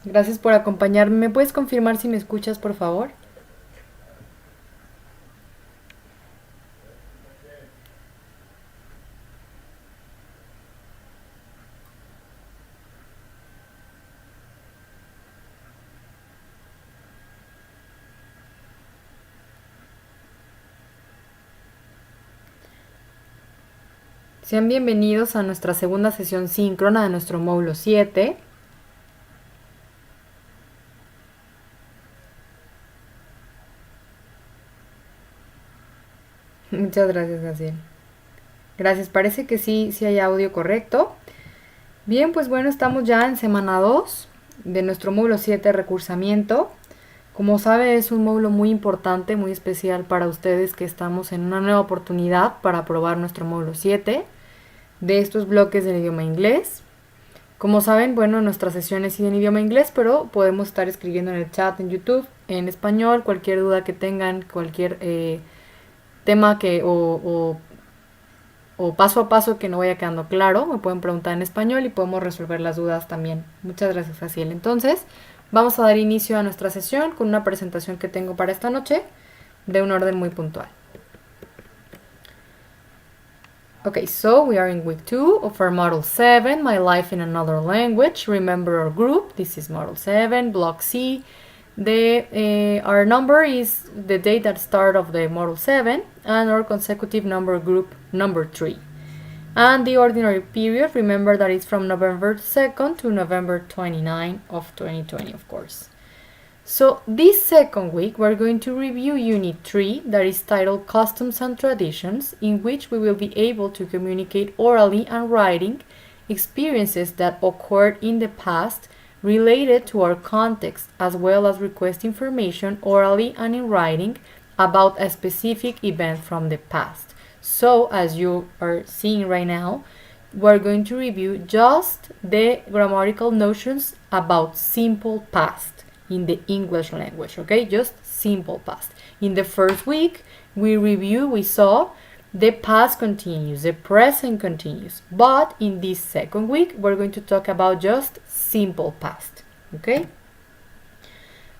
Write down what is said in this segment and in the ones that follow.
Gracias por acompañarme. ¿Me puedes confirmar si me escuchas, por favor? Sean bienvenidos a nuestra segunda sesión síncrona de nuestro módulo 7. Muchas gracias, Gaciel. Gracias, parece que sí hay audio correcto. Bien, pues bueno, estamos ya en semana 2 de nuestro módulo 7 recursamiento. Como sabe, es un módulo muy importante, muy especial para ustedes que estamos en una nueva oportunidad para aprobar nuestro módulo 7 de estos bloques del idioma inglés. Como saben, bueno, nuestras sesiones siguen en idioma inglés, pero podemos estar escribiendo en el chat en YouTube en español, cualquier duda que tengan, cualquier tema o paso a paso que no vaya quedando claro, me pueden preguntar en español y podemos resolver las dudas también. Muchas gracias, Jaciel. Entonces, vamos a dar inicio a nuestra sesión con una presentación que tengo para esta noche de un orden muy puntual. Okay, so we are in week 2 of our Model 7, My Life in Another Language. Remember our group, this is Model 7, Block C. Our number is the date that start of the Model 7 and our consecutive number group number 3. And the ordinary period, remember that it's from November 2nd to November 29 of 2020, of course. So this second week we're going to review Unit 3 that is titled Customs and Traditions, in which we will be able to communicate orally and writing experiences that occurred in the past related to our context, as well as request information orally and in writing about a specific event from the past. So as you are seeing right now, we're going to review just the grammatical notions about simple past in the English language, okay? Just simple past. In the first week, we saw the past continuous, the present continuous. But in this second week, we're going to talk about just simple past, okay?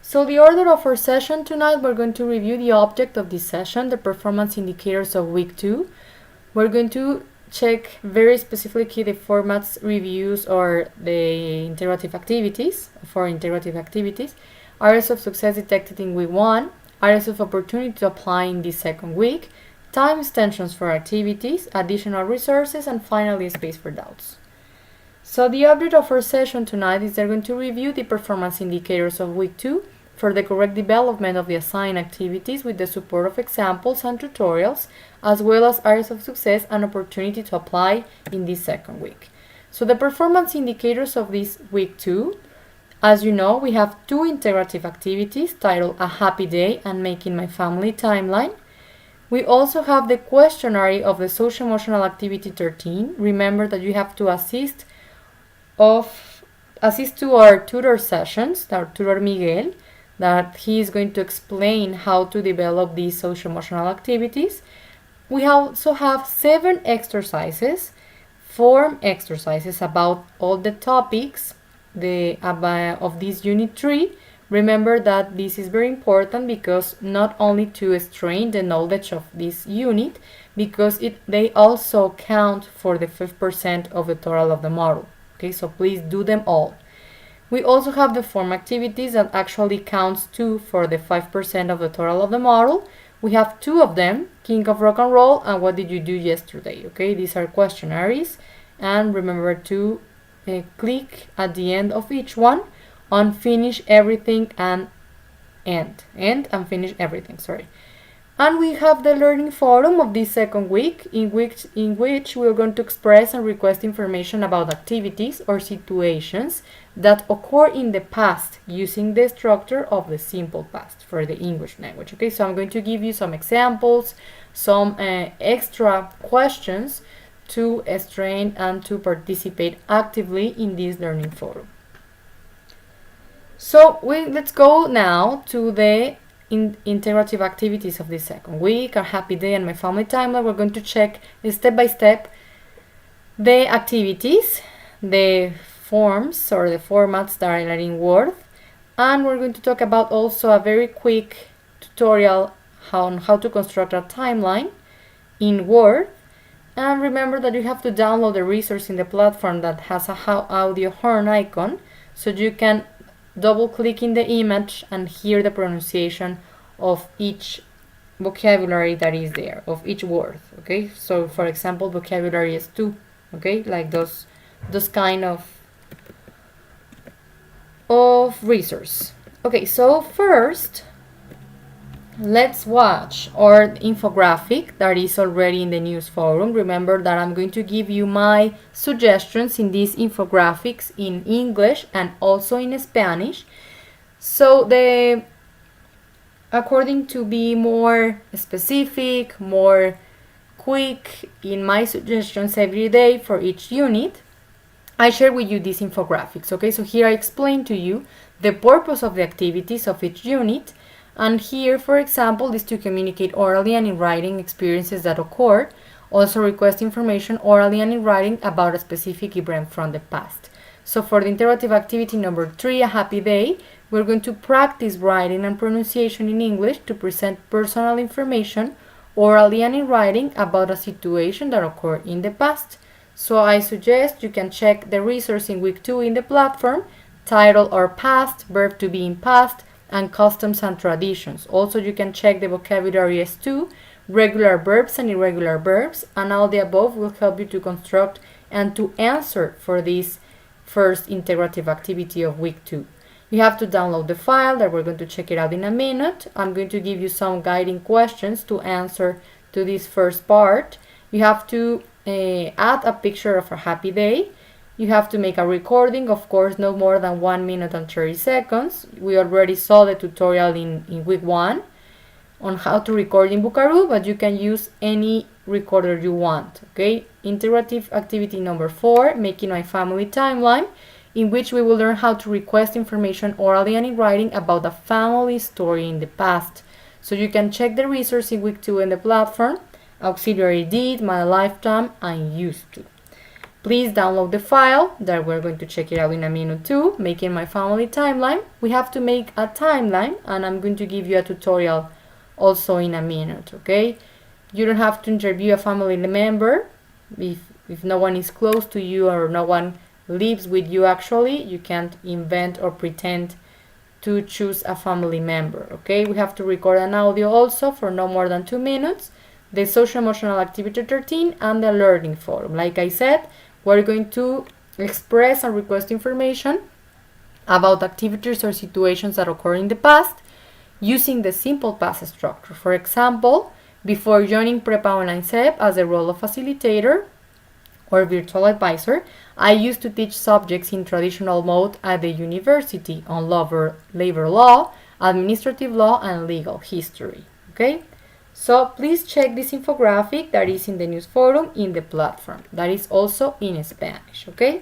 So the order of our session tonight, we're going to review the object of this session, the performance indicators of week 2. We're going to check very specifically the formats reviews or the integrative activities, areas of success detected in week 1, areas of opportunity to apply in this second week, time extensions for activities, additional resources, and finally space for doubts. So the object of our session tonight is they're going to review the performance indicators of week 2 for the correct development of the assigned activities with the support of examples and tutorials, as well as areas of success and opportunity to apply in this second week. So the performance indicators of this week 2, as you know, we have 2 integrative activities titled A Happy Day and Making My Family Timeline. We also have the questionnaire of the Social Emotional Activity 13. Remember that you have to assist to our tutor sessions, our tutor Miguel, that he is going to explain how to develop these social emotional activities. We also have 7 exercises, form exercises about all the topics of this unit 3. Remember that this is very important because not only to strain the knowledge of this unit, because they also count for the 5% of the total of the model. Okay, so please do them all. We also have the form activities that actually counts too for the 5% of the total of the model. We have 2 of them, King of Rock and Roll and What Did You Do Yesterday? Okay, these are questionnaires, and remember to click at the end of each one on finish everything and end and finish everything, sorry. And we have the learning forum of this second week, in which we're going to express and request information about activities or situations that occur in the past using the structure of the simple past for the English language. Okay, so I'm going to give you some examples, some extra questions to strain and to participate actively in this learning forum. So let's go now to the integrative activities of this second week, Our Happy Day and My Family Timeline. We're going to check step by step the activities, the forms or the formats that are in Word. And we're going to talk about also a very quick tutorial on how to construct a timeline in Word. And remember that you have to download the resource in the platform that has a audio horn icon, so you can double click in the image and hear the pronunciation of each vocabulary that is there, of each word. Okay, so for example, vocabulary is two. Okay, like those kind of resource. Okay, so first let's watch our infographic that is already in the news forum. Remember that I'm going to give you my suggestions in these infographics in English and also in Spanish. So according to be more specific, more quick in my suggestions every day for each unit, I share with you these infographics. Okay, so here I explain to you the purpose of the activities of each unit. And here, for example, is to communicate orally and in writing experiences that occur. Also request information orally and in writing about a specific event from the past. So for the interactive activity number 3, a happy day, we're going to practice writing and pronunciation in English to present personal information orally and in writing about a situation that occurred in the past. So I suggest you can check the resource in week 2 in the platform, title or past, verb to be in past, and customs and traditions. Also, you can check the vocabulary S2, regular verbs and irregular verbs, and all the above will help you to construct and to answer for this first integrative activity of week 2. You have to download the file that we're going to check it out in a minute. I'm going to give you some guiding questions to answer to this first part. You have to add a picture of a happy day. You have to make a recording, of course, no more than 1 minute and 30 seconds. We already saw the tutorial in week 1 on how to record in Buckaroo, but you can use any recorder you want. Okay, interactive activity number 4, making my family timeline, in which we will learn how to request information orally and in writing about the family story in the past. So you can check the resource in week 2 in the platform, auxiliary did, my lifetime, and used to. Please download the file that we're going to check it out in a minute too, making my family timeline. We have to make a timeline, and I'm going to give you a tutorial also in a minute, okay? You don't have to interview a family member. If no one is close to you or no one lives with you actually, you can't invent or pretend to choose a family member, okay? We have to record an audio also for no more than 2 minutes, the social emotional activity 13, and the learning forum. Like I said, we're going to express and request information about activities or situations that occur in the past using the simple past structure. For example, before joining Prepa Online CEP as the role of facilitator or virtual advisor, I used to teach subjects in traditional mode at the university on labor law, administrative law, and legal history. Okay? So please check this infographic that is in the news forum in the platform. That is also in Spanish, okay?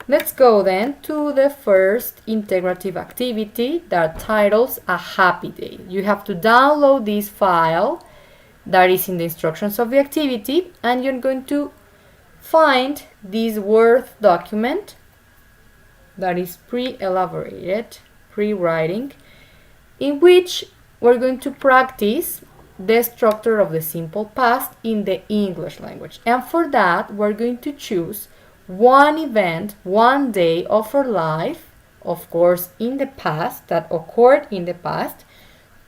Let's go then to the first integrative activity that titles A Happy Day. You have to download this file that is in the instructions of the activity, and you're going to find this Word document that is pre-elaborated, pre-writing, in which we're going to practice the structure of the simple past in the English language. And for that, we're going to choose one event, one day of our life, of course, in the past, that occurred in the past,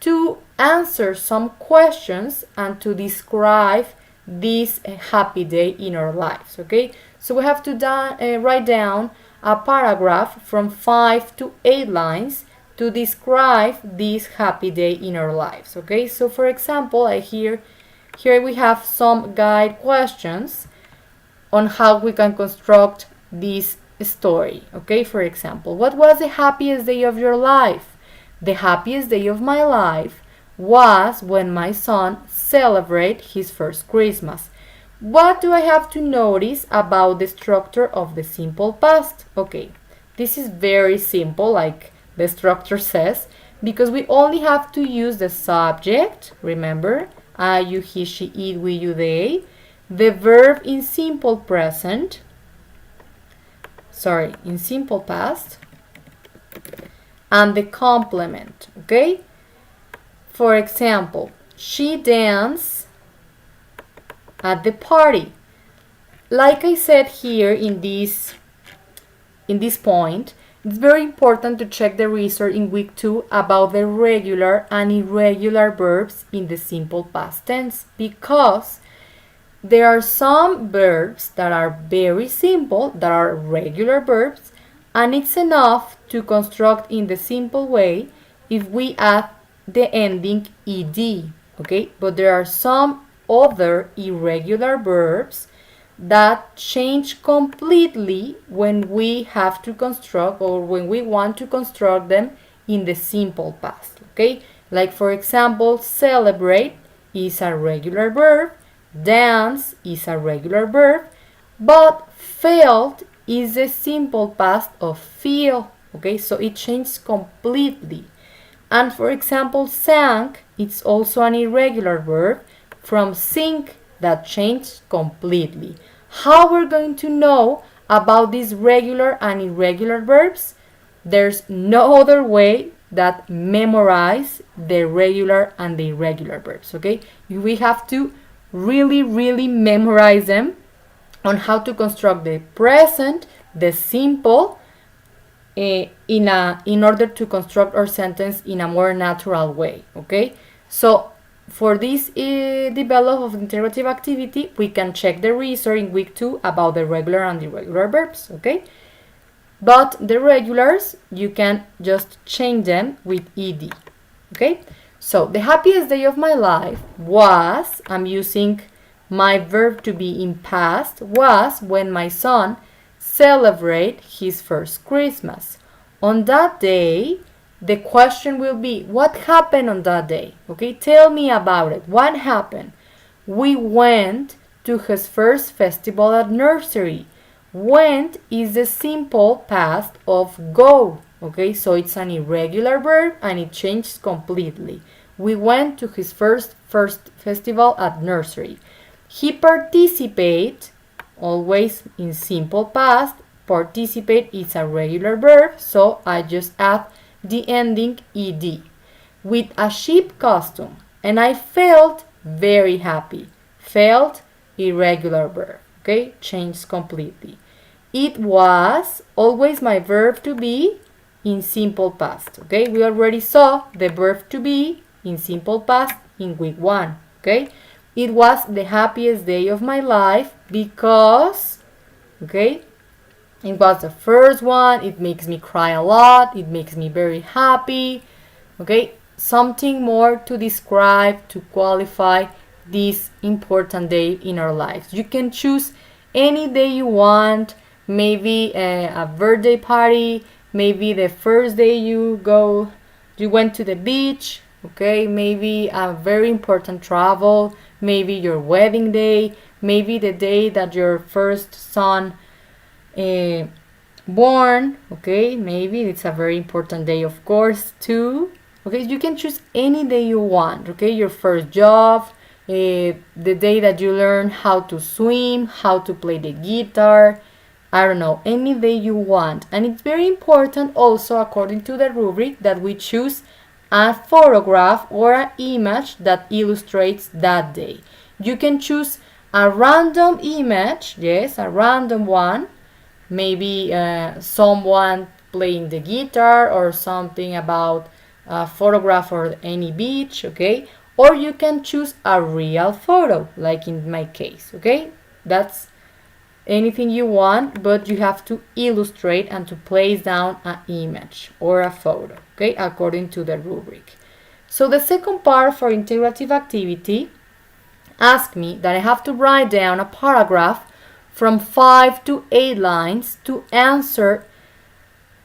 to answer some questions and to describe this happy day in our lives, okay? So we have to write down a paragraph from 5 to 8 lines to describe this happy day in our lives, okay? So for example, here we have some guide questions on how we can construct this story, okay? For example, what was the happiest day of your life? The happiest day of my life was when my son celebrated his first Christmas. What do I have to notice about the structure of the simple past? Okay, this is very simple, like the structure says, because we only have to use the subject, remember, I, you, he, she, it, we, you, they, the verb in simple present, in simple past, and the complement, okay? For example, she danced at the party. Like I said here in this point, it's very important to check the research in week 2 about the regular and irregular verbs in the simple past tense, because there are some verbs that are very simple, that are regular verbs, and it's enough to construct in the simple way if we add the ending ed, okay? But there are some other irregular verbs that change completely when we have to construct, or when we want to construct them in the simple past, okay? Like for example, celebrate is a regular verb, dance is a regular verb, but felt is the simple past of feel, okay? So it changes completely. And for example, sang, it's also an irregular verb from sing, that changed completely. How we're going to know about these regular and irregular verbs? There's no other way that memorize the regular and the irregular verbs, okay? We have to really memorize them on how to construct the present, the simple, in order to construct our sentence in a more natural way, okay? So for this development of integrative activity, we can check the research in week 2 about the regular and irregular verbs, okay? But the regulars, you can just change them with ed, okay? So the happiest day of my life was, I'm using my verb to be in past, was when my son celebrated his first Christmas. On that day, the question will be, what happened on that day? Okay, tell me about it. What happened? We went to his first festival at nursery. Went is the simple past of go. Okay, so it's an irregular verb and it changes completely. We went to his first festival at nursery. He participated, always in simple past. Participate is a regular verb, so I just add the ending ed. With a sheep costume, and I felt very happy. Felt, irregular verb, okay? Changed completely. It was, always my verb to be in simple past, okay? We already saw the verb to be in simple past in week 1, okay? It was the happiest day of my life because, okay, it was the first one. It makes me cry a lot. It makes me very happy. Okay, something more to describe, to qualify this important day in our lives. You can choose any day you want. Maybe a birthday party. Maybe the first day you went to the beach. Okay, maybe a very important travel. Maybe your wedding day. Maybe the day that your first son born, okay? Maybe it's a very important day, of course, too. Okay, you can choose any day you want, okay? Your first job, the day that you learn how to swim, how to play the guitar, I don't know, any day you want. And it's very important also, according to the rubric, that we choose a photograph or an image that illustrates that day. You can choose a random image, yes, a random one, maybe someone playing the guitar or something about a photograph or any beach, okay? Or you can choose a real photo, like in my case, okay? That's anything you want, but you have to illustrate and to place down an image or a photo, okay? According to the rubric. So the second part for integrative activity asks me that I have to write down a paragraph from 5 to 8 lines to answer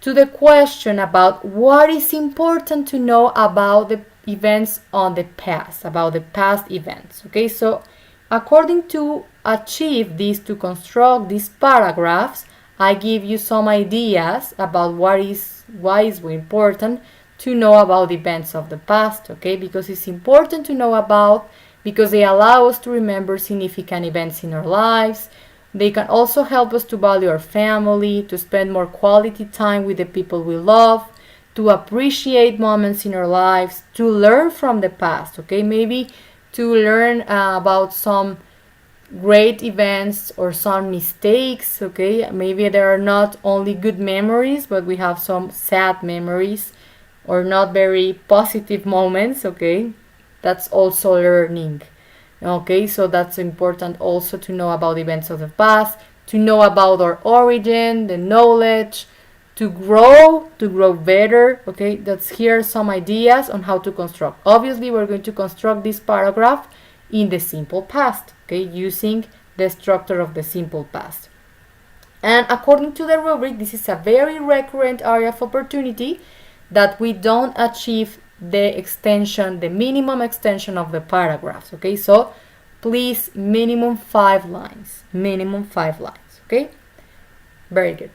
to the question about what is important to know about the events on the past, about the past events. Okay, so according to achieve this, to construct these paragraphs, I give you some ideas about why is important to know about events of the past, okay, because it's important to know about, because they allow us to remember significant events in our lives. They can also help us to value our family, to spend more quality time with the people we love, to appreciate moments in our lives, to learn from the past, okay? Maybe to learn about some great events or some mistakes, okay? Maybe there are not only good memories, but we have some sad memories or not very positive moments, okay? That's also learning. Okay, so that's important also to know about events of the past, to know about our origin, the knowledge, to grow better. Okay, that's here some ideas on how to construct. Obviously, we're going to construct this paragraph in the simple past, okay, using the structure of the simple past. And according to the rubric, this is a very recurrent area of opportunity that we don't achieve the extension, the minimum extension of the paragraphs, okay? So please, minimum 5 lines, okay? Very good.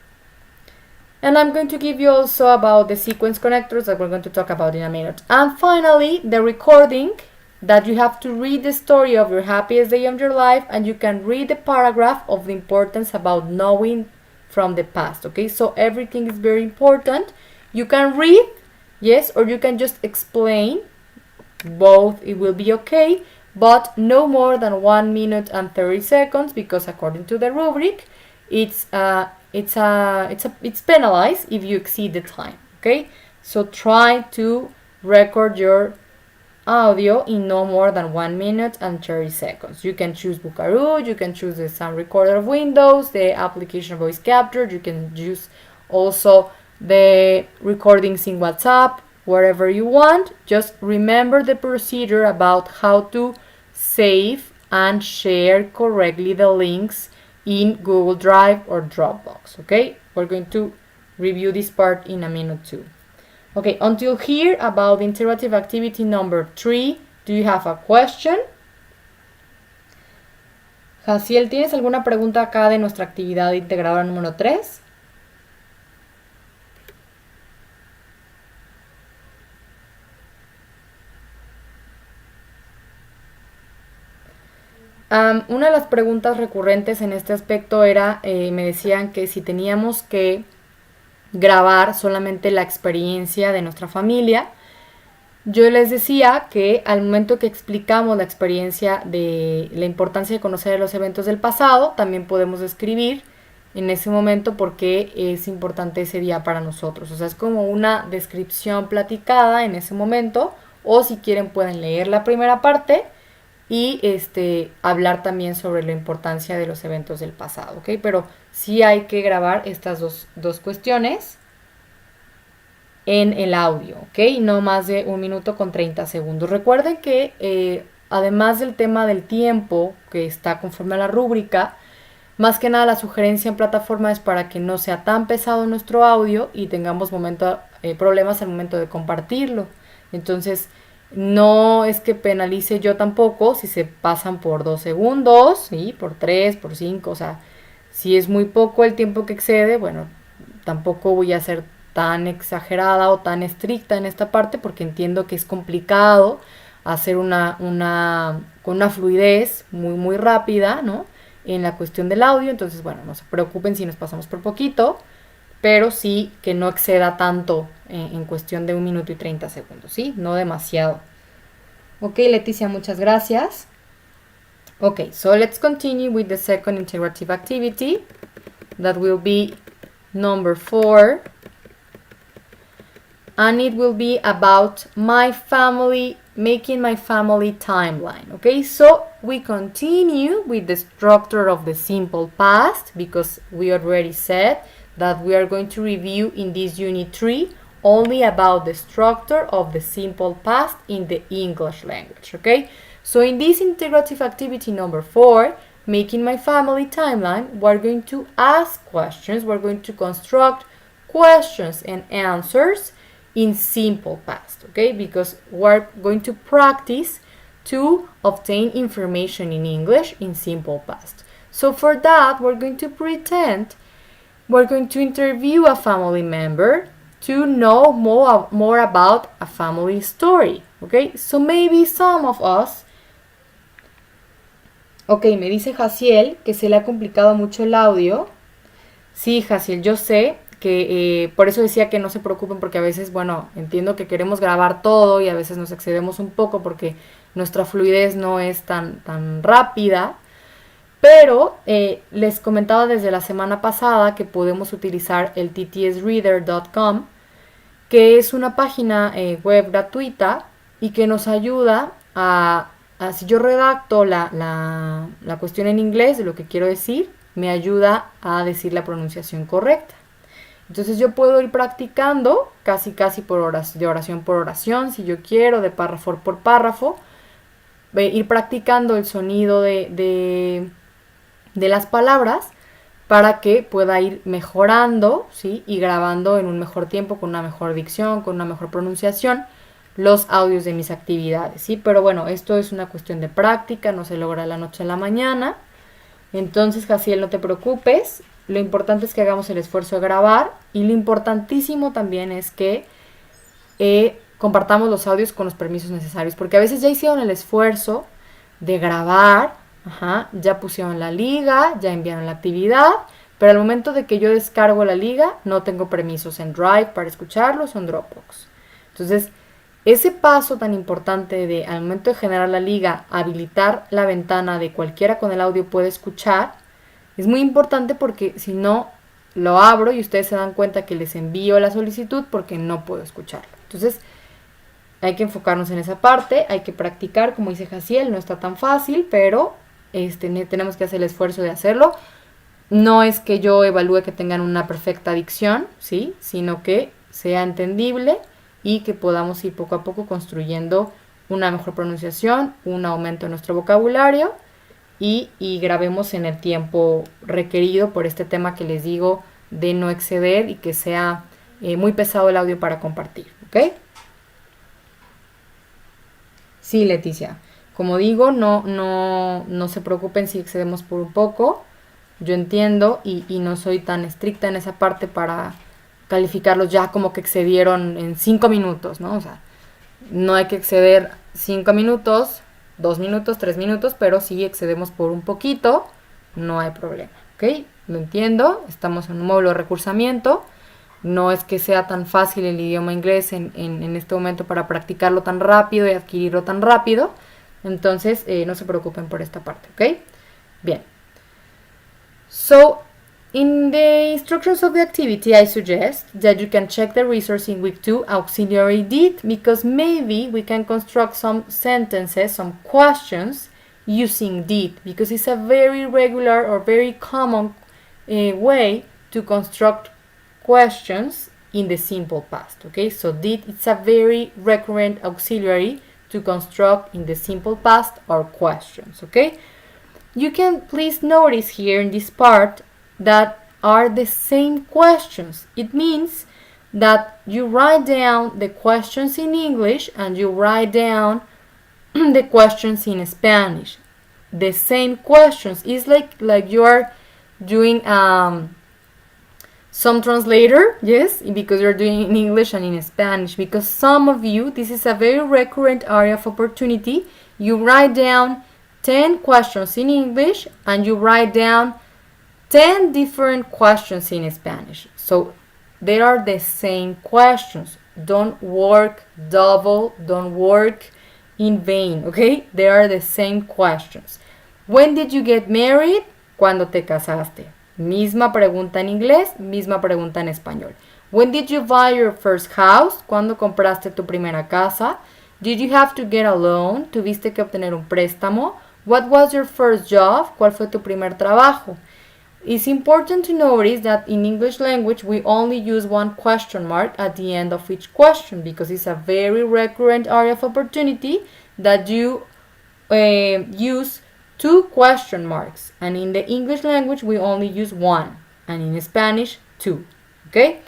And I'm going to give you also about the sequence connectors that we're going to talk about in a minute. And finally, the recording, that you have to read the story of your happiest day of your life, and you can read the paragraph of the importance about knowing from the past, okay? So everything is very important. You can read, yes, or you can just explain. Both, it will be okay, but no more than 1 minute and 30 seconds, because according to the rubric, it's penalized if you exceed the time, okay? So try to record your audio in no more than 1 minute and 30 seconds. You can choose Buckaroo, you can choose the sound recorder of Windows, the application voice capture, you can use also the recordings in WhatsApp, wherever you want. Just remember the procedure about how to save and share correctly the links in Google Drive or Dropbox, okay? We're going to review this part in a minute too. Okay, until here about interactive activity number 3, do you have a question? Jaciel, ¿tienes alguna pregunta acá de nuestra actividad integradora número 3? Una de las preguntas recurrentes en este aspecto era, me decían que si teníamos que grabar solamente la experiencia de nuestra familia. Yo les decía que al momento que explicamos la experiencia de la importancia de conocer los eventos del pasado, también podemos describir en ese momento por qué es importante ese día para nosotros. O sea, es como una descripción platicada en ese momento, o si quieren pueden leer la primera parte y hablar también sobre la importancia de los eventos del pasado, ¿ok? Pero sí hay que grabar estas dos cuestiones en el audio, ¿ok? No más de 1 minuto con 30 segundos. Recuerden que además del tema del tiempo que está conforme a la rúbrica, más que nada la sugerencia en plataforma es para que no sea tan pesado nuestro audio y tengamos problemas al momento de compartirlo. Entonces, no es que penalice yo tampoco si se pasan por 2 segundos, ¿sí? Por 3, por 5, o sea, si es muy poco el tiempo que excede, bueno, tampoco voy a ser tan exagerada o tan estricta en esta parte porque entiendo que es complicado hacer con una fluidez muy rápida, ¿no? En la cuestión del audio, entonces, bueno, no se preocupen si nos pasamos por poquito, pero sí que no exceda tanto en cuestión de 1 minuto y 30 segundos, ¿sí? No demasiado. Ok, Leticia, muchas gracias. Okay, so let's continue with the second integrative activity. That will be number 4. And it will be about my family, making my family timeline. Okay, so we continue with the structure of the simple past because we already said that we are going to review in this unit 3 only about the structure of the simple past in the English language. Okay, so in this integrative activity number 4, making my family timeline, we're going to ask questions, we're going to construct questions and answers in simple past, okay? Because we're going to practice to obtain information in English in simple past. So for that, we're going to pretend we're going to interview a family member to know more about a family story, okay? So maybe some of us Ok, me dice Jaciel que se le ha complicado mucho el audio. Sí, Jaciel, yo sé que por eso decía que no se preocupen porque a veces, bueno, entiendo que queremos grabar todo y a veces nos excedemos un poco porque nuestra fluidez no es tan rápida. Pero les comentaba desde la semana pasada que podemos utilizar el ttsreader.com, que es una página web gratuita y que nos ayuda si yo redacto la cuestión en inglés de lo que quiero decir, me ayuda a decir la pronunciación correcta. Entonces yo puedo ir practicando casi por horas, de oración por oración, si yo quiero, de párrafo por párrafo, ir practicando el sonido de las palabras para que pueda ir mejorando, ¿sí? Y grabando en un mejor tiempo, con una mejor dicción, con una mejor pronunciación, los audios de mis actividades, ¿sí? Pero bueno, esto es una cuestión de práctica, no se logra de la noche a la mañana. Entonces, Jaciel, no te preocupes. Lo importante es que hagamos el esfuerzo de grabar y lo importantísimo también es que compartamos los audios con los permisos necesarios, porque a veces ya hicieron el esfuerzo de grabar, ya pusieron la liga, ya enviaron la actividad, pero al momento de que yo descargo la liga, no tengo permisos en Drive para escucharlos o en Dropbox. Entonces, ese paso tan importante de, al momento de generar la liga, habilitar la ventana de cualquiera con el audio puede escuchar, es muy importante porque si no, lo abro y ustedes se dan cuenta que les envío la solicitud porque no puedo escucharlo. Entonces, hay que enfocarnos en esa parte, hay que practicar, como dice Jaciel, no está tan fácil, pero tenemos que hacer el esfuerzo de hacerlo. No es que yo evalúe que tengan una perfecta dicción, ¿sí? Sino que sea entendible y que podamos ir poco a poco construyendo una mejor pronunciación, un aumento en nuestro vocabulario y grabemos en el tiempo requerido por este tema que les digo de no exceder y que sea muy pesado el audio para compartir, ¿ok? Sí, Leticia. Como digo, no se preocupen si excedemos por un poco. Yo entiendo y no soy tan estricta en esa parte para calificarlos ya como que excedieron en 5 minutos, ¿no? O sea, no hay que exceder 5 minutos, 2 minutos, 3 minutos, pero si excedemos por un poquito, no hay problema, ¿ok? Lo entiendo, estamos en un módulo de recursamiento. No es que sea tan fácil el idioma inglés en este momento para practicarlo tan rápido y adquirirlo tan rápido. Entonces, no se preocupen por esta parte, ¿ok? Bien. So, in the instructions of the activity, I suggest that you can check the resource in week 2, auxiliary did, because maybe we can construct some sentences, some questions using did, because it's a very regular or very common way to construct questions in the simple past, okay? So did, it's a very recurrent auxiliary to construct in the simple past or questions, okay? You can please notice here in this part that are the same questions. It means that you write down the questions in English and you write down the questions in Spanish. The same questions. It's like you are doing some translator, yes, because you're doing in English and in Spanish, because some of you, this is a very recurrent area of opportunity, you write down 10 questions in English and you write down 10 different questions in Spanish. So they are the same questions. Don't work double, don't work in vain, okay? They are the same questions. When did you get married? ¿Cuándo te casaste? Misma pregunta en inglés, misma pregunta en español. When did you buy your first house? ¿Cuándo compraste tu primera casa? Did you have to get a loan? ¿Tuviste que obtener un préstamo? What was your first job? ¿Cuál fue tu primer trabajo? It's important to notice that in English language we only use one question mark at the end of each question because it's a very recurrent area of opportunity that you use 2 question marks, and in the English language we only use 1, and in Spanish 2, okay?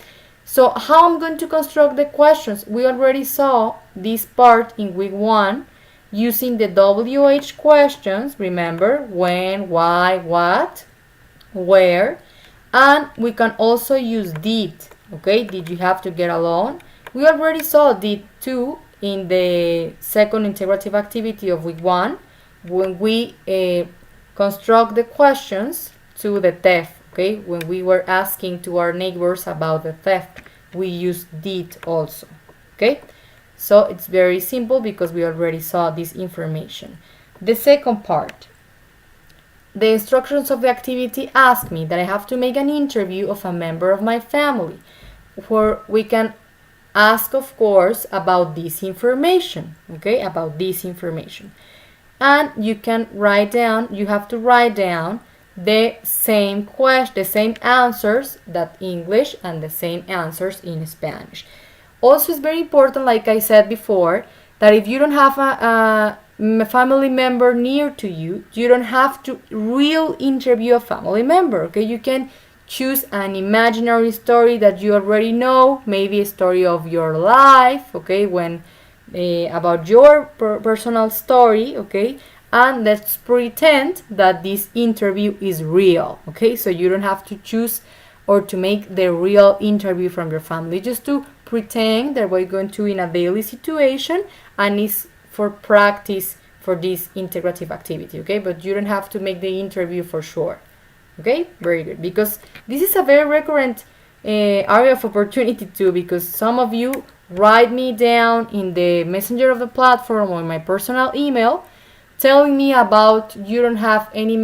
So how I'm going to construct the questions? We already saw this part in week 1 using the WH questions, remember, when, why, what, where, and we can also use did, okay? Did you have to get a loan? We already saw did 2 in the second integrative activity of week 1 when we construct the questions to the theft. Okay, when we were asking to our neighbors about the theft, we used did also. Okay, so it's very simple because we already saw this information. The second part, the instructions of the activity ask me that I have to make an interview of a member of my family, where we can ask, of course, about this information. Okay, about this information. And you can write down, you have to write down the same question, the same answers that English and the same answers in Spanish. Also, it's very important, like I said before, that if you don't have a family member near to you, you don't have to real interview a family member. Okay, you can choose an imaginary story that you already know, maybe a story of your life. Okay, when about your personal story. Okay, and let's pretend that this interview is real. Okay, so you don't have to choose or to make the real interview from your family, just to pretend that we're going to in a daily situation, and it's for practice for this integrative activity. Okay, but you don't have to make the interview for sure. Okay, very good, because this is a very recurrent area of opportunity too, because some of you write me down in the messenger of the platform or in my personal email telling me about you don't have any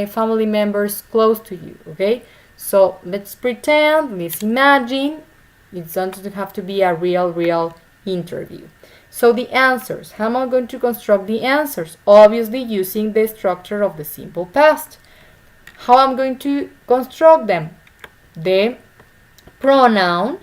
family members close to you. Okay, so let's pretend, let's imagine it doesn't have to be a real interview. So the answers, how am I going to construct the answers? Obviously using the structure of the simple past. How I'm going to construct them? The pronoun,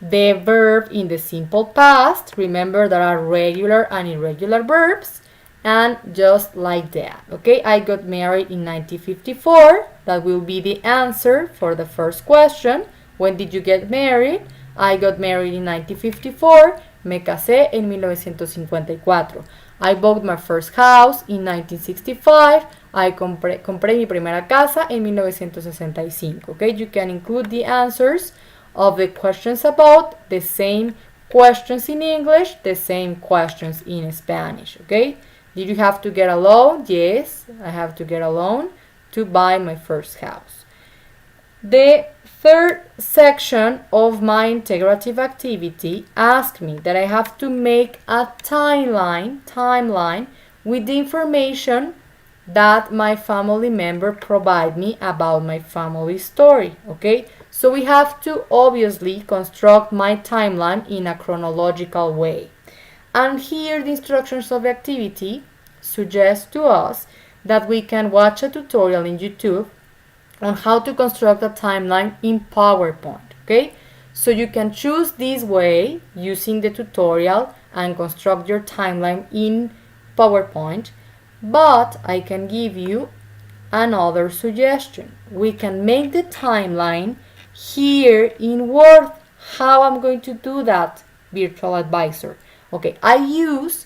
the verb in the simple past. Remember, there are regular and irregular verbs, and just like that. Okay, I got married in 1954. That will be the answer for the first question. When did you get married? I got married in 1954. Me casé en 1954. I bought my first house in 1965. I compré mi primera casa en 1965. Okay, you can include the answers of the questions about the same questions in English, the same questions in Spanish. Okay, did you have to get a loan? Yes, I have to get a loan to buy my first house. The third section of my integrative activity asked me that I have to make a timeline with the information that my family member provide me about my family story. Okay, so we have to obviously construct my timeline in a chronological way. And here the instructions of the activity suggest to us that we can watch a tutorial in YouTube on how to construct a timeline in PowerPoint. Okay, so you can choose this way using the tutorial and construct your timeline in PowerPoint, but I can give you another suggestion. We can make the timeline here in Word. How I'm going to do that, virtual advisor? Okay, I use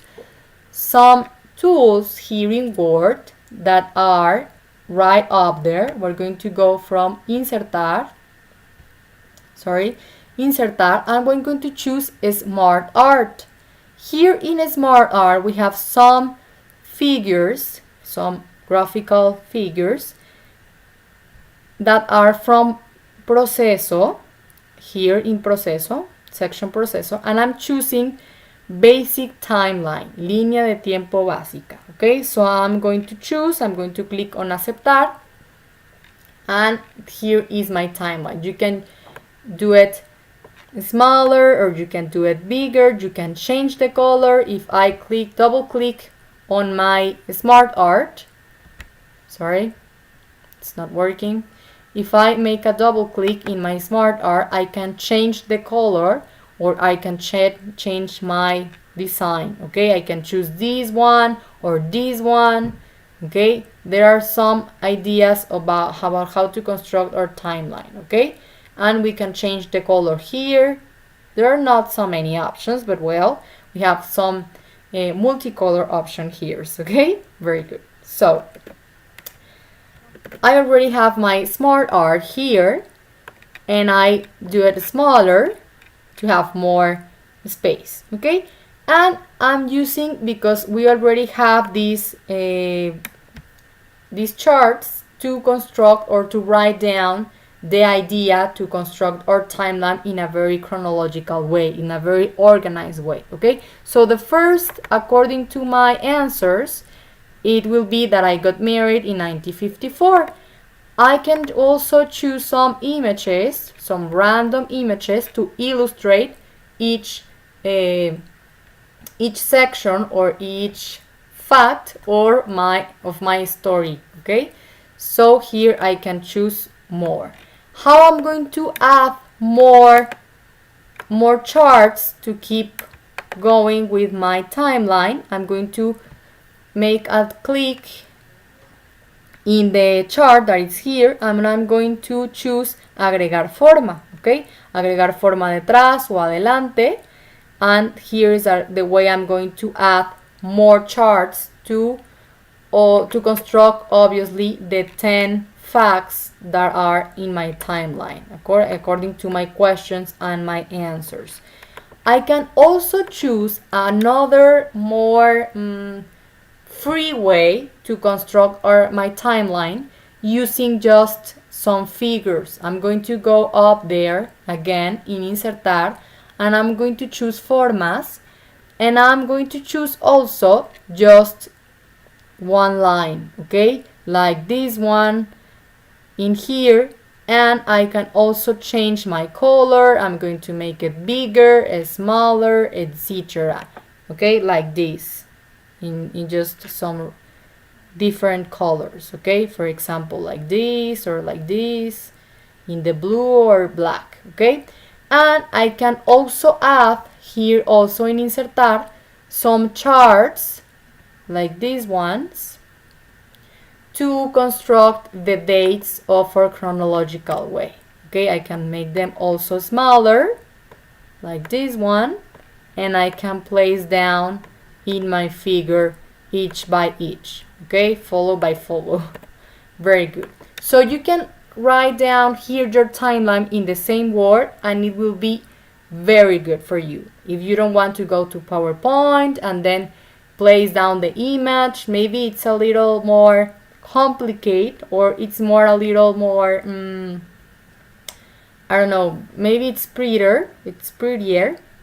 some tools here in Word that are right up there. We're going to go from insertar, and we're going to choose Smart Art. Here in Smart Art we have some figures, some graphical figures that are from Proceso, here in Proceso, section Proceso, and I'm choosing basic timeline, línea de tiempo básica. Okay, so I'm going to click on aceptar, and here is my timeline. You can do it smaller or you can do it bigger. You can change the color. If I double click on my Smart Art, sorry, it's not working. If I make a double click in my Smart Art, I can change the color, or I can change my design. Okay, I can choose this one or this one. Okay, there are some ideas about how to construct our timeline. Okay, and we can change the color here. There are not so many options, but well, we have some multicolor option here. Okay, very good. So I already have my Smart Art here, and I do it smaller to have more space. Okay, and I'm using, because we already have this these charts to construct or to write down the idea to construct our timeline in a very chronological way, in a very organized way, okay? So the first, according to my answers, it will be that I got married in 1954. I can also choose some images, some random images to illustrate each section or each fact or of my story, okay? So here I can choose more. How I'm going to add more charts to keep going with my timeline, I'm going to make a click in the chart that is here, and I'm going to choose agregar forma, okay? Agregar forma detrás o adelante, and here is the way I'm going to add more charts to construct, obviously, the 10 facts that are in my timeline, according to my questions and my answers. I can also choose another more free way to construct my timeline using just some figures. I'm going to go up there again in Insertar, and I'm going to choose Formas, and I'm going to choose also just one line, okay, like this one in here, and I can also change my color. I'm going to make it bigger, smaller, etc. Okay, like this in just some different colors, okay? For example, like this or like this, in the blue or black, okay? And I can also add here also in Insertar some charts like these ones to construct the dates of our chronological way, okay? I can make them also smaller like this one, and I can place down in my figure each by each, okay? Follow by follow. Very good. So you can write down here your timeline in the same word, and it will be very good for you. If you don't want to go to PowerPoint and then place down the image, maybe it's a little more complicated, or it's a little more I don't know, maybe it's prettier,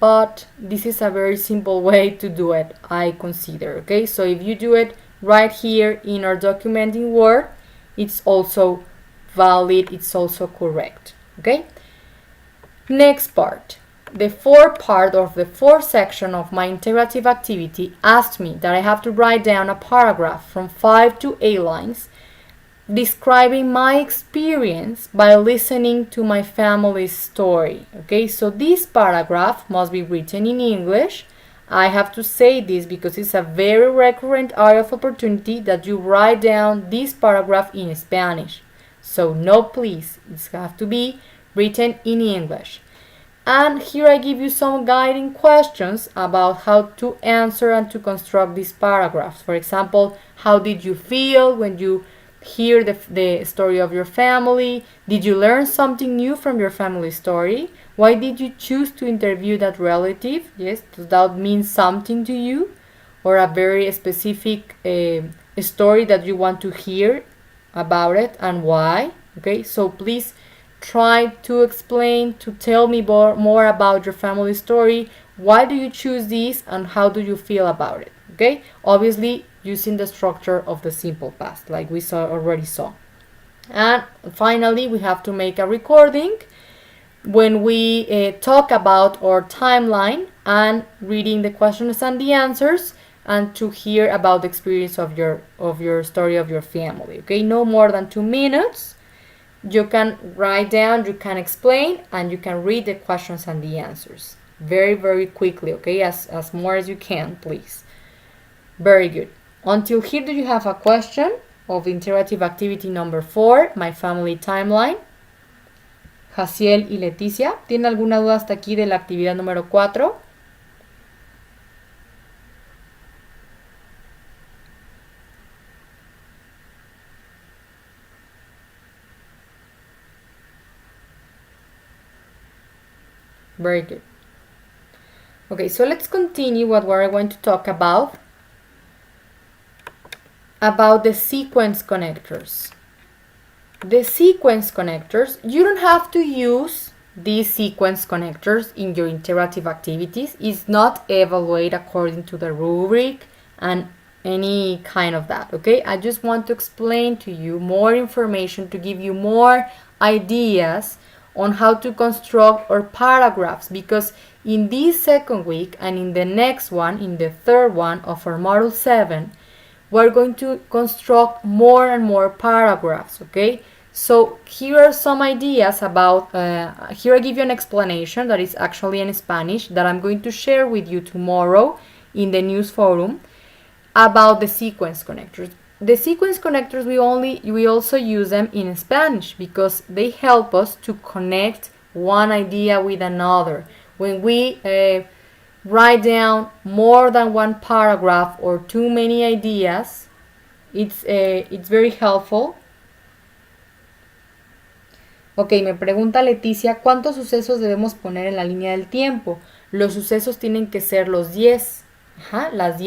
but this is a very simple way to do it, I consider, okay? So if you do it right here in our document in Word, it's also valid, it's also correct, okay? Next part. The fourth part of the fourth section of my integrative activity asked me that I have to write down a paragraph from 5 to 8 lines describing my experience by listening to my family's story. Okay, so this paragraph must be written in English. I have to say this because it's a very recurrent area of opportunity that you write down this paragraph in Spanish. So no, please, it has to be written in English. And here I give you some guiding questions about how to answer and to construct these paragraphs. For example, how did you feel when you hear the story of your family? Did you learn something new from your family story? Why did you choose to interview that relative? Yes, does that mean something to you? Or a very specific story that you want to hear about it, and why? Okay, so please try to explain, to tell me more about your family story. Why do you choose this, and how do you feel about it? Okay, obviously using the structure of the simple past like we already saw. And finally, we have to make a recording when we talk about our timeline and reading the questions and the answers, and to hear about the experience of your story of your family. Okay, no more than 2 minutes. You can write down, you can explain, and you can read the questions and the answers very, very quickly. Okay, as more as you can, please. Very good. Until here, do you have a question of interactive activity number 4, my family timeline? Jaciel y Leticia, ¿tienen alguna duda hasta aquí de la actividad número 4? Very good. Okay, so let's continue what we're going to talk about. about the sequence connectors. The sequence connectors, you don't have to use these sequence connectors in your interactive activities. It's not evaluated according to the rubric and any kind of that, okay? I just want to explain to you more information to give you more ideas on how to construct our paragraphs, because in this second week and in the next one, in the third one of our Module 7, we're going to construct more and more paragraphs, okay? So here are some ideas about, here I give you an explanation that is actually in Spanish that I'm going to share with you tomorrow in the news forum about the sequence connectors. The sequence connectors, we also use them in Spanish because they help us to connect one idea with another. When we write down more than one paragraph or too many ideas, it's very helpful. Ok, me pregunta Leticia, ¿cuántos sucesos debemos poner en la línea del tiempo? Los sucesos tienen que ser los 10. Ajá, los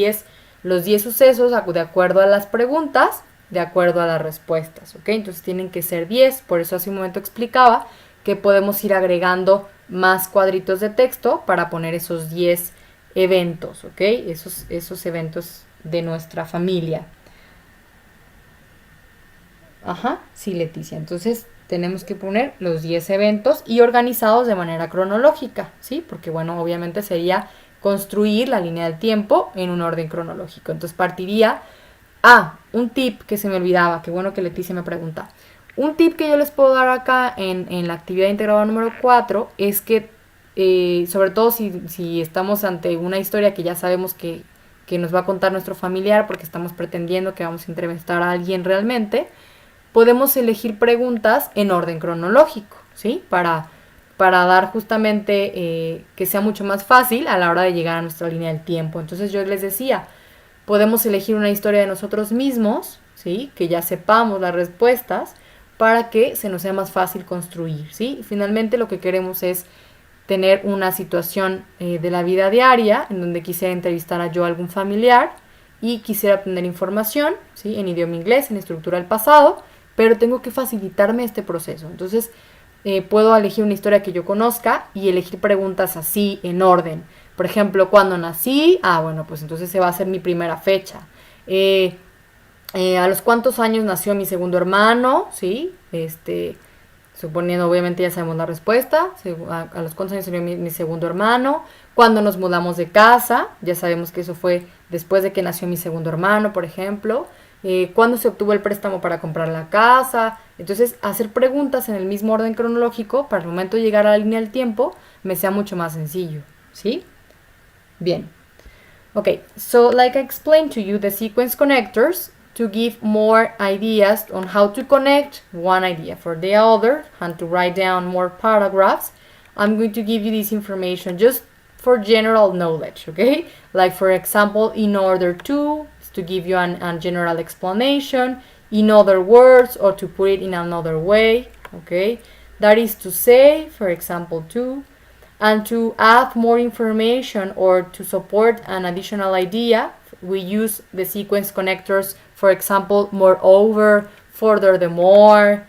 10 sucesos de acuerdo a las preguntas, de acuerdo a las respuestas, ¿ok? Entonces tienen que ser 10, por eso hace un momento explicaba que podemos ir agregando más cuadritos de texto para poner esos 10 eventos, ¿ok? Esos eventos de nuestra familia. Ajá, sí, Leticia, entonces tenemos que poner los 10 eventos y organizados de manera cronológica, ¿sí? Porque, bueno, obviamente sería construir la línea del tiempo en un orden cronológico. Entonces partiría... un tip que se me olvidaba, qué bueno que Leticia me pregunta. Un tip que yo les puedo dar acá en la actividad integrada número 4 es que, sobre todo si estamos ante una historia que ya sabemos que nos va a contar nuestro familiar porque estamos pretendiendo que vamos a entrevistar a alguien realmente, podemos elegir preguntas en orden cronológico, ¿sí? Para dar justamente que sea mucho más fácil a la hora de llegar a nuestra línea del tiempo. Entonces yo les decía, podemos elegir una historia de nosotros mismos, ¿sí? Que ya sepamos las respuestas para que se nos sea más fácil construir, ¿sí? Finalmente lo que queremos es tener una situación de la vida diaria en donde quisiera entrevistar a yo a algún familiar y quisiera obtener información, ¿sí? En idioma inglés, en estructura del pasado, pero tengo que facilitarme este proceso. Entonces puedo elegir una historia que yo conozca y elegir preguntas así en orden. Por ejemplo, ¿cuándo nací? Bueno, pues entonces se va a hacer mi primera fecha. ¿A los cuántos años nació mi segundo hermano? ¿Sí? Suponiendo, obviamente ya sabemos la respuesta. ¿A los cuántos años nació mi segundo hermano? ¿Cuándo nos mudamos de casa? Ya sabemos que eso fue después de que nació mi segundo hermano, por ejemplo. ¿Cuándo se obtuvo el préstamo para comprar la casa? Entonces, hacer preguntas en el mismo orden cronológico para el momento de llegar a la línea del tiempo me sea mucho más sencillo, ¿sí? Bien. Okay, so like I explained to you, the sequence connectors to give more ideas on how to connect one idea for the other and to write down more paragraphs. I'm going to give you this information just for general knowledge, okay? Like, for example, in order to give you a general explanation, in other words, or to put it in another way, okay? That is to say, for example, to, and to add more information or to support an additional idea, we use the sequence connectors, for example, moreover, furthermore,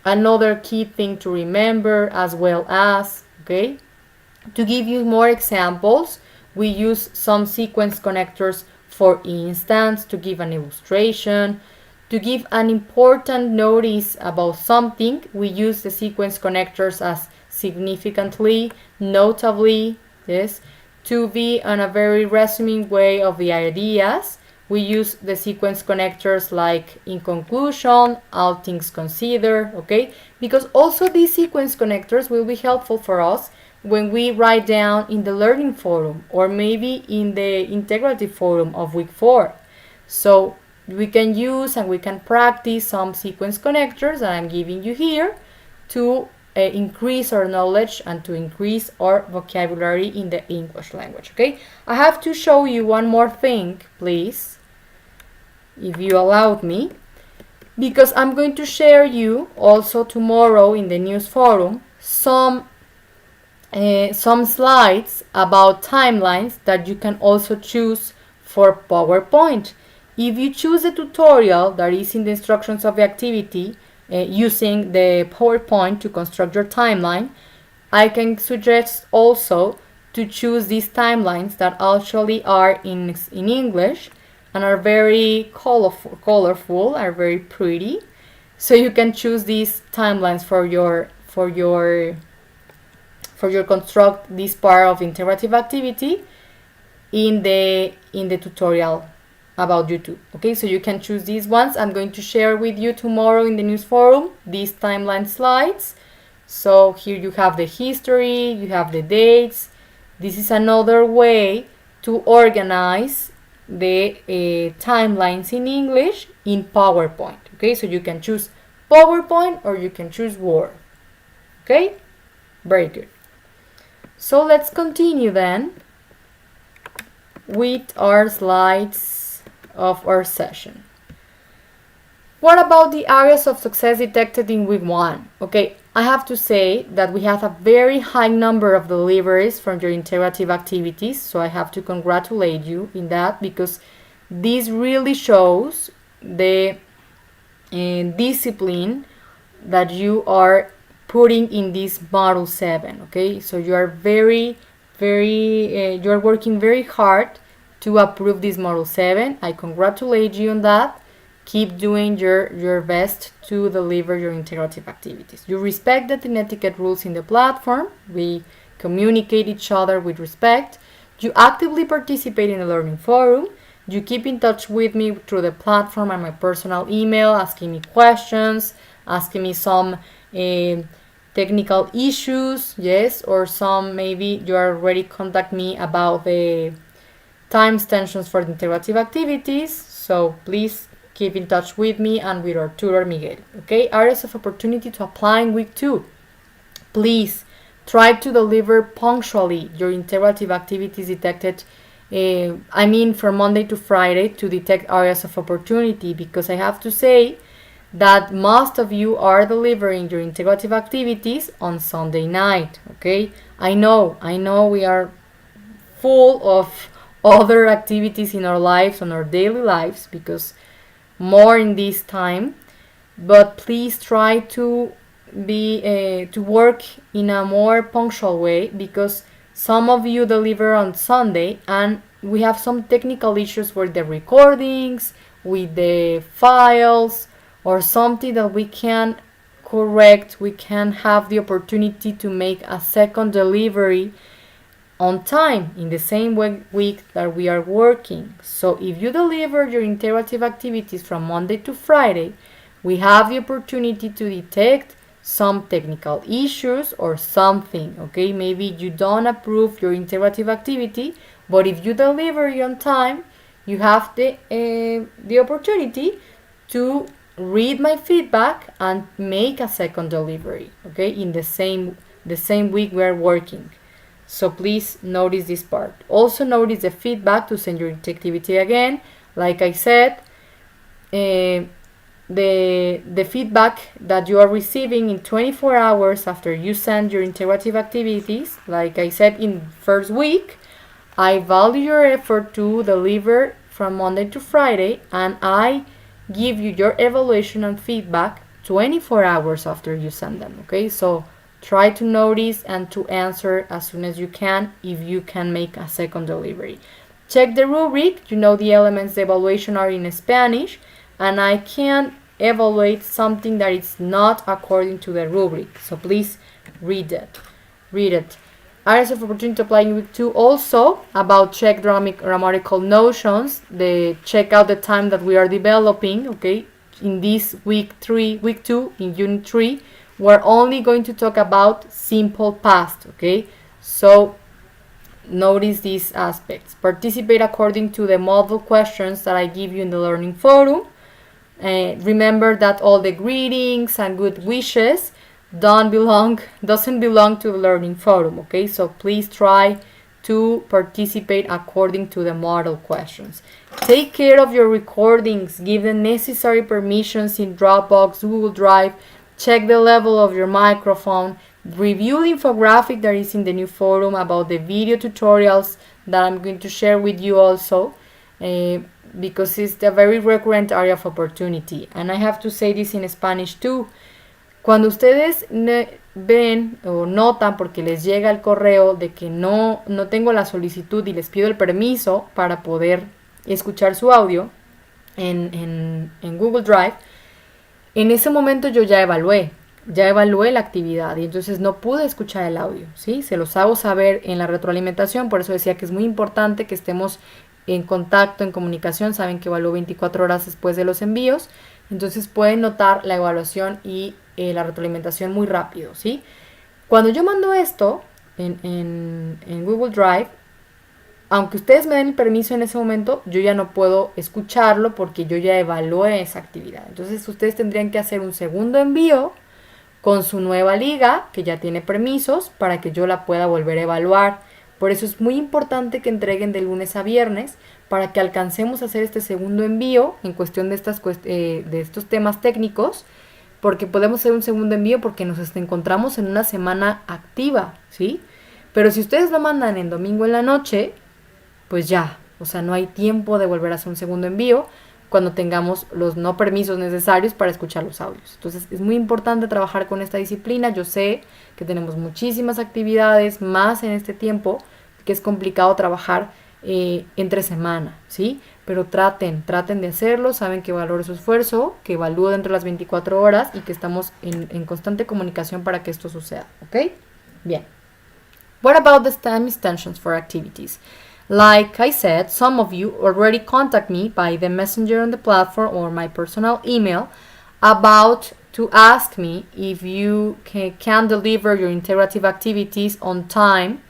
another key thing to remember, as well as, okay? To give you more examples, we use some sequence connectors. For instance, to give an illustration, to give an important notice about something, we use the sequence connectors as significantly, notably, yes. To be on a very resuming way of the ideas, we use the sequence connectors like in conclusion, all things considered, okay? Because also these sequence connectors will be helpful for us when we write down in the learning forum or maybe in the integrative forum of week 4. So we can use and we can practice some sequence connectors that I'm giving you here to increase our knowledge and to increase our vocabulary in the English language, okay? I have to show you one more thing, please, if you allowed me, because I'm going to share you also tomorrow in the news forum some slides about timelines that you can also choose for PowerPoint. If you choose a tutorial that is in the instructions of the activity using the PowerPoint to construct your timeline, I can suggest also to choose these timelines that actually are in English and are very colorful, are very pretty. So you can choose these timelines for your construct this part of interactive activity in the tutorial about YouTube. Okay, so you can choose these ones. I'm going to share with you tomorrow in the news forum these timeline slides. So here you have the history, you have the dates. This is another way to organize the timelines in English in PowerPoint. Okay, so you can choose PowerPoint or you can choose Word. Okay, very good. So let's continue then with our slides of our session. What about the areas of success detected in week 1? Okay, I have to say that we have a very high number of deliveries from your interactive activities, so I have to congratulate you in that, because this really shows the discipline that you are putting in this model 7. Okay, so you are you are working very hard to approve this model 7. I congratulate you on that. Keep doing your best to deliver your interactive activities. You respect the etiquette rules in the platform. We communicate each other with respect. You actively participate in the learning forum. You keep in touch with me through the platform and my personal email, asking me questions, asking me some technical issues, yes, or some maybe you already contact me about the time extensions for the interactive activities. So please keep in touch with me and with our tutor Miguel. Okay, areas of opportunity to apply in week 2. Please try to deliver punctually your interactive activities detected. From Monday to Friday, to detect areas of opportunity, because I have to say that most of you are delivering your integrative activities on Sunday night. Okay, I know we are full of other activities in our lives, on our daily lives, because more in this time, but please try to be to work in a more punctual way, because some of you deliver on Sunday and we have some technical issues with the recordings, with the files, or something that we can correct. We can have the opportunity to make a second delivery on time in the same week that we are working. So if you deliver your interactive activities from Monday to Friday, we have the opportunity to detect some technical issues or something. Okay, maybe you don't approve your interactive activity, but if you deliver it on time, you have the opportunity to read my feedback and make a second delivery. Okay, in the same week we are working. So please notice this part. Also notice the feedback to send your activity again. Like I said, the feedback that you are receiving in 24 hours after you send your interactive activities. Like I said, in first week, I value your effort to deliver from Monday to Friday, and I give you your evaluation and feedback 24 hours after you send them. Okay, so try to notice and to answer as soon as you can, if you can make a second delivery. Check the rubric. You know the elements the evaluation are in Spanish, and I can evaluate something that is not according to the rubric. So please read it. Areas of opportunity to apply in week 2 also about check grammatical notions. Check out the time that we are developing. Okay, in this week 2 in unit 3, we're only going to talk about simple past. Okay, so notice these aspects. Participate according to the model questions that I give you in the learning forum. Remember that all the greetings and good wishes doesn't belong to the learning forum. Okay, so please try to participate according to the model questions. Take care of your recordings. Give the necessary permissions in Dropbox, Google Drive. Check the level of your microphone. Review the infographic that is in the new forum about the video tutorials that I'm going to share with you also. because it's a very recurrent area of opportunity. And I have to say this in Spanish too. Cuando ustedes ven o notan, porque les llega el correo de que no tengo la solicitud y les pido el permiso para poder escuchar su audio en Google Drive, en ese momento yo ya evalué la actividad y entonces no pude escuchar el audio, ¿sí? Se los hago saber en la retroalimentación, por eso decía que es muy importante que estemos en contacto, en comunicación. Saben que evalúo 24 horas después de los envíos, entonces pueden notar la evaluación y la retroalimentación muy rápido, ¿sí? Cuando yo mando esto en Google Drive, aunque ustedes me den el permiso en ese momento, yo ya no puedo escucharlo porque yo ya evalué esa actividad. Entonces ustedes tendrían que hacer un segundo envío con su nueva liga, que ya tiene permisos, para que yo la pueda volver a evaluar. Por eso es muy importante que entreguen de lunes a viernes, para que alcancemos a hacer este segundo envío en cuestión de estos temas técnicos, porque podemos hacer un segundo envío porque nos encontramos en una semana activa, ¿sí? Pero si ustedes lo mandan en domingo en la noche, pues ya, o sea, no hay tiempo de volver a hacer un segundo envío cuando tengamos los no permisos necesarios para escuchar los audios. Entonces es muy importante trabajar con esta disciplina. Yo sé que tenemos muchísimas actividades más en este tiempo, que es complicado trabajar entre semana, ¿sí? Pero traten de hacerlo. Saben que valoro su esfuerzo, que evalúo dentro de las 24 horas y que estamos en constante comunicación para que esto suceda, ¿ok? Bien. What about the time extensions for activities? Like I said, some of you already contact me by the messenger on the platform or my personal email about to ask me if you can deliver your integrative activities on time,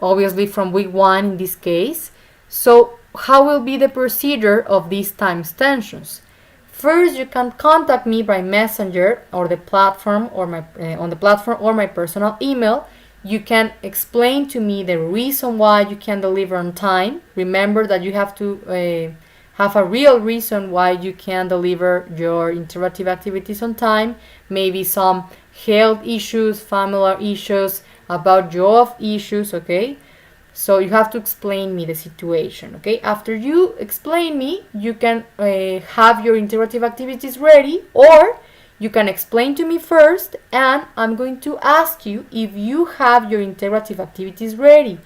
obviously from week 1 in this case. So how will be the procedure of these time extensions? First, you can contact me by messenger or the platform or on the platform or my personal email. You can explain to me the reason why you can deliver on time. Remember that you have to have a real reason why you can deliver your interactive activities on time. Maybe some health issues, family issues, about job issues, okay? So you have to explain me the situation, okay? After you explain me, you can have your interactive activities ready, or you can explain to me first, and I'm going to ask you if you have your integrative activities ready.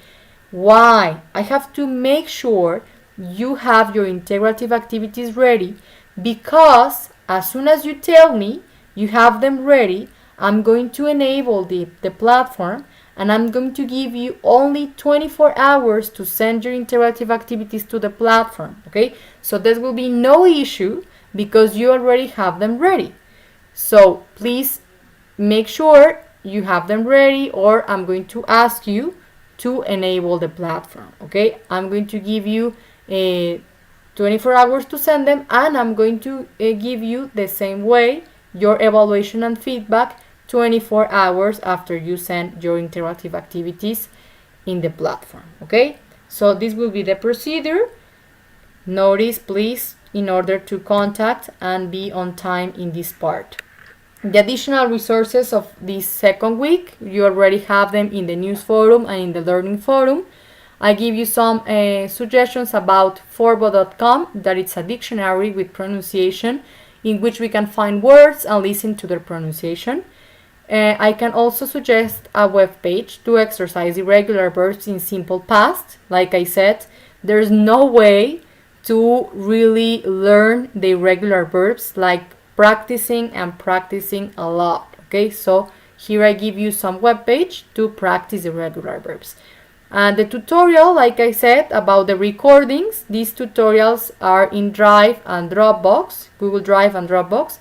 Why? I have to make sure you have your integrative activities ready, because as soon as you tell me you have them ready, I'm going to enable the platform, and I'm going to give you only 24 hours to send your interactive activities to the platform, okay? So there will be no issue because you already have them ready. So please make sure you have them ready, or I'm going to ask you to enable the platform, okay? I'm going to give you 24 hours to send them, and I'm going to give you the same way your evaluation and feedback 24 hours after you send your interactive activities in the platform, okay? So this will be the procedure. Notice, please, in order to contact and be on time in this part. The additional resources of this second week, you already have them in the news forum and in the learning forum. I give you some suggestions about forbo.com, that it's a dictionary with pronunciation in which we can find words and listen to their pronunciation. I can also suggest a web page to exercise irregular verbs in simple past. Like I said, there's no way to really learn the irregular verbs like practicing a lot, okay? So here I give you some web page to practice irregular verbs. And the tutorial, like I said, about the recordings, these tutorials are in Drive and Dropbox, Google Drive and Dropbox,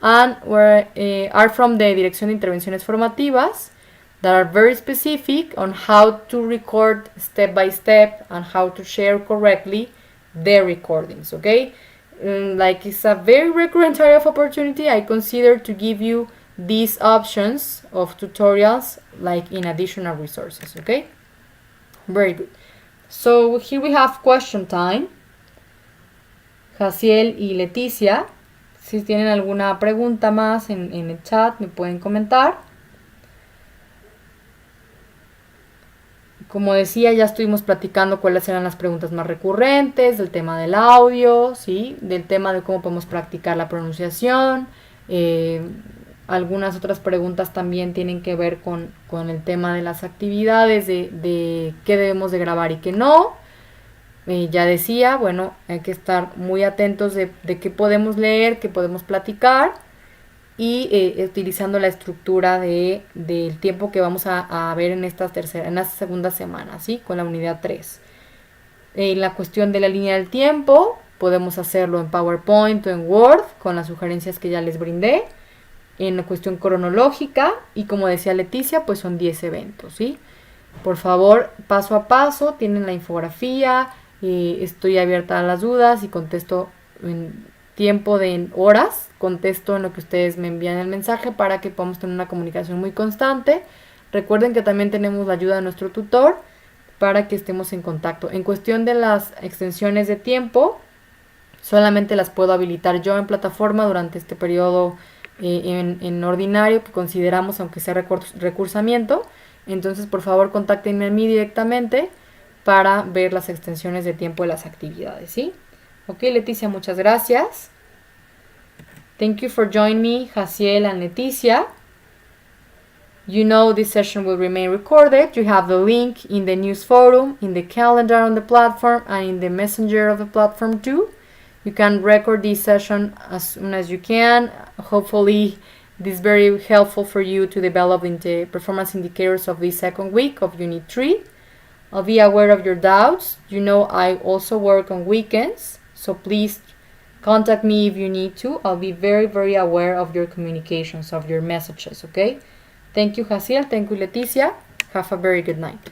and are from the Dirección de Intervenciones Formativas, that are very specific on how to record step by step and how to share correctly the recordings, okay? Like it's a very recurrent area of opportunity, I consider to give you these options of tutorials like in additional resources, okay? Very good. So here we have question time. Jaciel y Leticia, si tienen alguna pregunta más en el chat me pueden comentar. Como decía, ya estuvimos platicando cuáles eran las preguntas más recurrentes, del tema del audio, ¿sí? Del tema de cómo podemos practicar la pronunciación. Algunas otras preguntas también tienen que ver con el tema de las actividades, de qué debemos de grabar y qué no. Ya decía, bueno, hay que estar muy atentos de qué podemos leer, qué podemos platicar y utilizando la estructura del tiempo que vamos a ver en esta segunda semana, ¿sí? Con la unidad 3. En la cuestión de la línea del tiempo, podemos hacerlo en PowerPoint o en Word, con las sugerencias que ya les brindé. En la cuestión cronológica, y como decía Leticia, pues son 10 eventos, ¿sí? Por favor, paso a paso, tienen la infografía, estoy abierta a las dudas y contesto en tiempo de horas, contesto en lo que ustedes me envían el mensaje para que podamos tener una comunicación muy constante. Recuerden que también tenemos la ayuda de nuestro tutor para que estemos en contacto. En cuestión de las extensiones de tiempo, solamente las puedo habilitar yo en plataforma durante este periodo en ordinario que consideramos, aunque sea recursamiento. Entonces, por favor, contáctenme a mí directamente para ver las extensiones de tiempo de las actividades, ¿sí? Ok, Leticia, muchas gracias. Thank you for joining me, Jaciel and Leticia. You know this session will remain recorded. You have the link in the news forum, in the calendar on the platform, and in the messenger of the platform too. You can record this session as soon as you can. Hopefully, this is very helpful for you to develop the performance indicators of the second week of Unit 3. I'll be aware of your doubts. You know I also work on weekends, so please contact me if you need to. I'll be very, very aware of your communications, of your messages, okay? Thank you, Jaciel. Thank you, Leticia. Have a very good night.